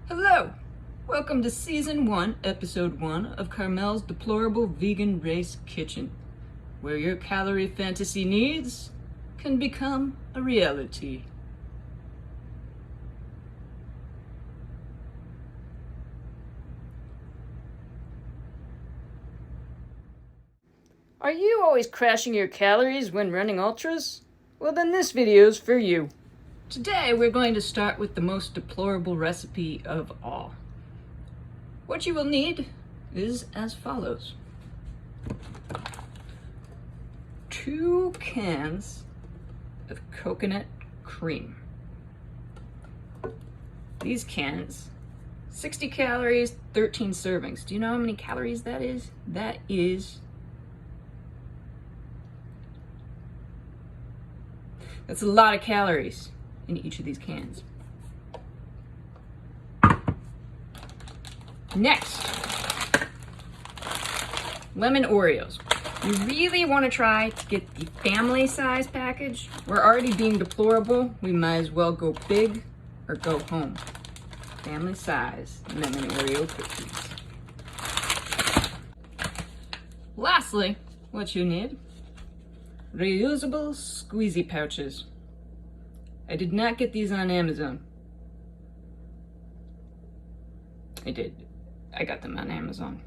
Hello! Welcome to Season 1, Episode 1 of Karmell's Deplorable Vegan Race Kitchen, where your calorie fantasy needs can become a reality. Are you always crashing your calories when running ultras? Well, then this video's for you. Today we're going to start with the most deplorable recipe of all. What you will need is as follows. 2 cans of coconut cream. These cans, 60 calories, 13 servings. Do you know how many calories that is? That's a lot of calories in each of these cans. Next, lemon Oreos. You really want to try to get the family size package. We're already being deplorable. We might as well go big or go home. Family size lemon Oreo cookies. Lastly, what you need, reusable Squeezie pouches. I did not get these on Amazon. I did. I got them on Amazon.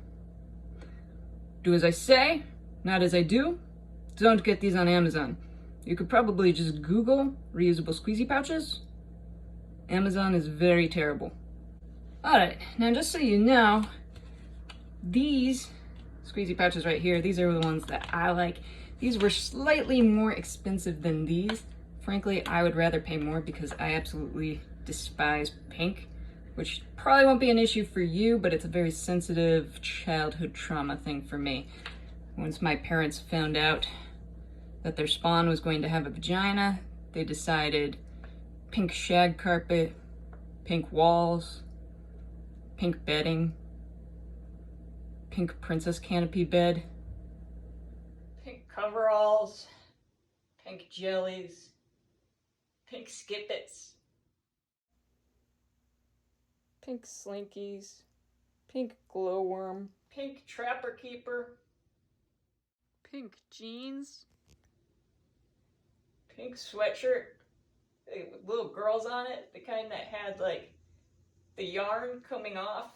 Do as I say, not as I do. Don't get these on Amazon. You could probably just Google reusable Squeezie pouches. Amazon is very terrible. Alright, now just so you know, these Squeezie pouches right here, these are the ones that I like. These were slightly more expensive than these. Frankly, I would rather pay more because I absolutely despise pink, which probably won't be an issue for you, but it's a very sensitive childhood trauma thing for me. Once my parents found out that their spawn was going to have a vagina, they decided pink shag carpet, pink walls, pink bedding, pink princess canopy bed, pink coveralls, pink jellies, pink skippets, pink slinkies, pink glowworm, pink trapper keeper, pink jeans, pink sweatshirt with little girls on it, the kind that had like the yarn coming off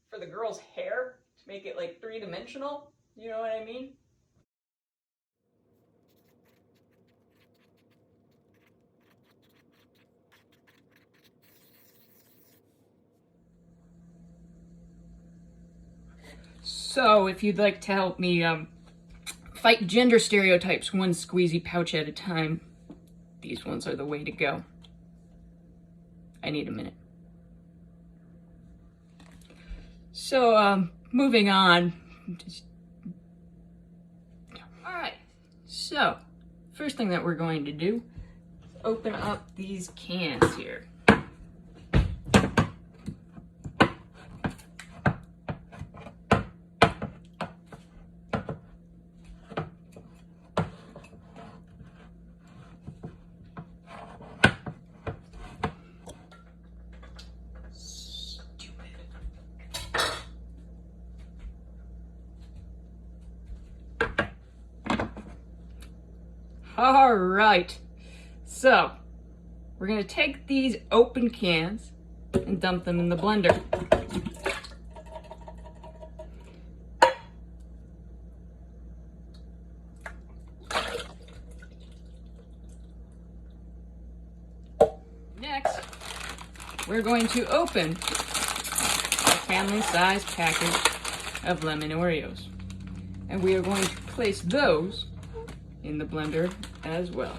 for the girl's hair to make it like 3-dimensional, you know what I mean? So, if you'd like to help me fight gender stereotypes one Squeezie pouch at a time, these ones are the way to go. I need a minute. So, moving on. Alright, so, first thing that we're going to do is open up these cans here. All right, so we're gonna take these open cans and dump them in the blender. Next, we're going to open a family-sized package of lemon Oreos, and we are going to place those in the blender as well.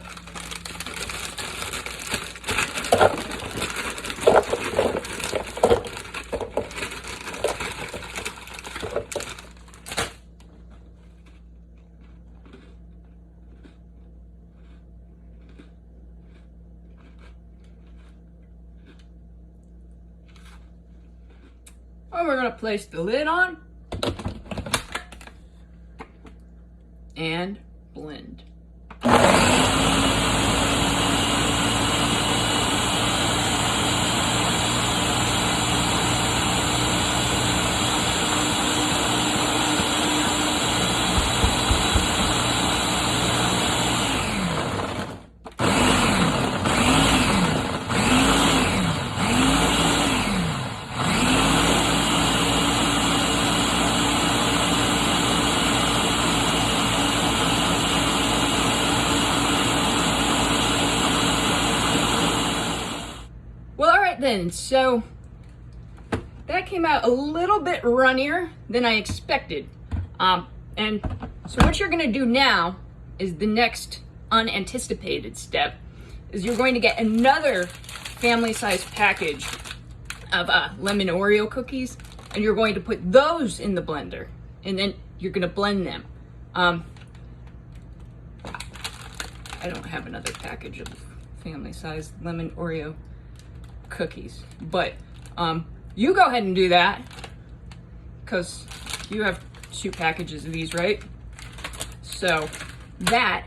And we're going to place the lid on and blend. right then, so that came out a little bit runnier than I expected. And so what you're gonna do now is the next unanticipated step is you're going to get another family-sized package of lemon Oreo cookies, and you're going to put those in the blender, and then you're gonna blend them. I don't have another package of family-sized lemon Oreo cookies, but you go ahead and do that because you have 2 packages of these, right? So that,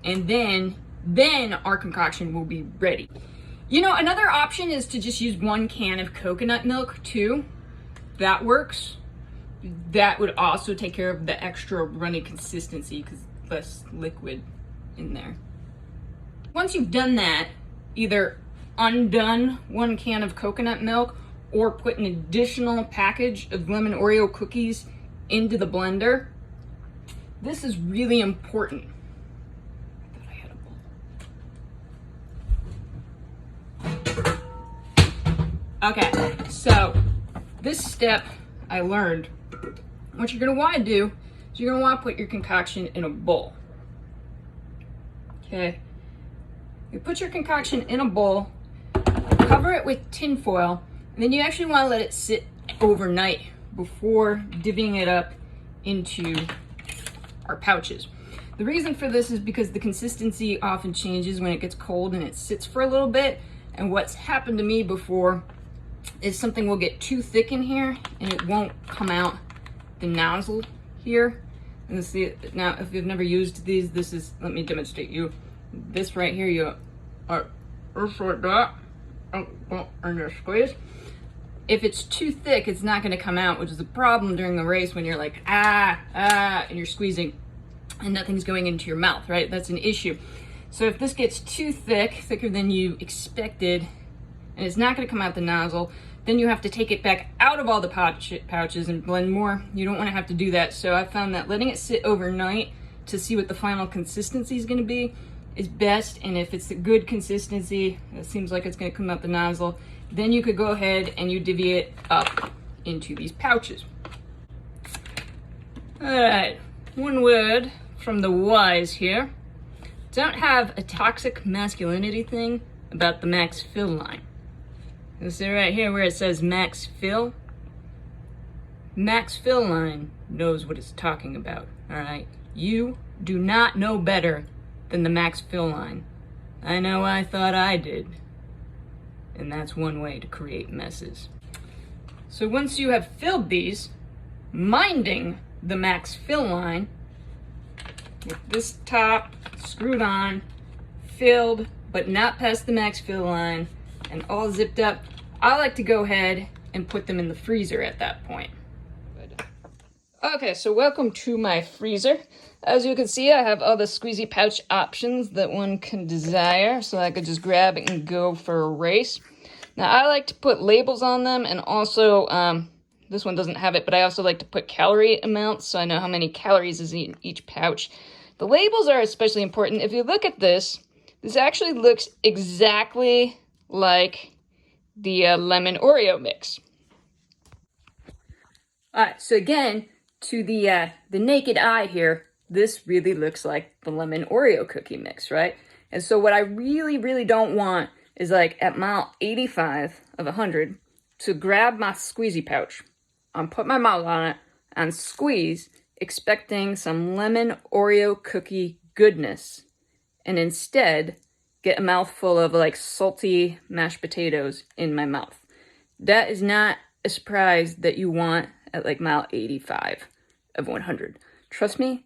and then our concoction will be ready. You know, another option is to just use 1 can of coconut milk too. That works. That would also take care of the extra runny consistency because less liquid in there. Once you've done that, either undone 1 can of coconut milk or put an additional package of lemon Oreo cookies into the blender. This is really important. I thought I had a bowl. Okay, so this step I learned. What you're gonna wanna do is you're gonna wanna put your concoction in a bowl. Okay, you put your concoction in a bowl, cover it with tin foil, and then you actually want to let it sit overnight before divvying it up into our pouches. The reason for this is because the consistency often changes when it gets cold and it sits for a little bit, and what's happened to me before is something will get too thick in here and it won't come out the nozzle here. And see, now if you've never used these, this is, let me demonstrate you. This right here, you are just like that, and you squeeze. If it's too thick, it's not gonna come out, which is a problem during the race when you're like, and you're squeezing and nothing's going into your mouth, right? That's an issue. So if this gets too thick, thicker than you expected, and it's not gonna come out the nozzle, then you have to take it back out of all the pouches and blend more. You don't wanna have to do that. So I found that letting it sit overnight to see what the final consistency is gonna be is best. And if it's a good consistency, it seems like it's gonna come out the nozzle, then you could go ahead and you divvy it up into these pouches. All right, one word from the wise here. Don't have a toxic masculinity thing about the Max Fill line. You see right here where it says Max Fill? Max Fill line knows what it's talking about, all right? You do not know better than the Max Fill line. I know I thought I did. And that's one way to create messes. So once you have filled these, minding the Max Fill line, with this top screwed on, filled, but not past the Max Fill line, and all zipped up, I like to go ahead and put them in the freezer at that point. Okay, so welcome to my freezer. As you can see, I have all the Squeezie pouch options that one can desire, so I could just grab it and go for a race. Now, I like to put labels on them, and also, this one doesn't have it, but I also like to put calorie amounts, so I know how many calories is in each pouch. The labels are especially important. If you look at this, this actually looks exactly like the lemon Oreo mix. All right, so again, to the naked eye here, this really looks like the lemon Oreo cookie mix, right? And so what I really, really don't want is like at mile 85 of 100 to grab my Squeezie pouch and put my mouth on it and squeeze, expecting some lemon Oreo cookie goodness, and instead get a mouthful of like salty mashed potatoes in my mouth. That is not a surprise that you want at like mile 85 of 100. Trust me,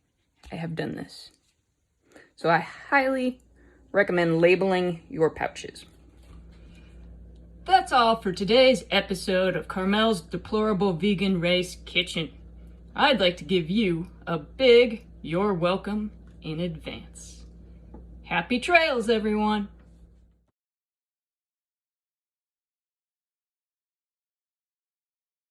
I have done this. So I highly recommend labeling your pouches. That's all for today's episode of Karmell's Deplorable Vegan Race Kitchen. I'd like to give you a big you're welcome in advance. Happy trails, everyone!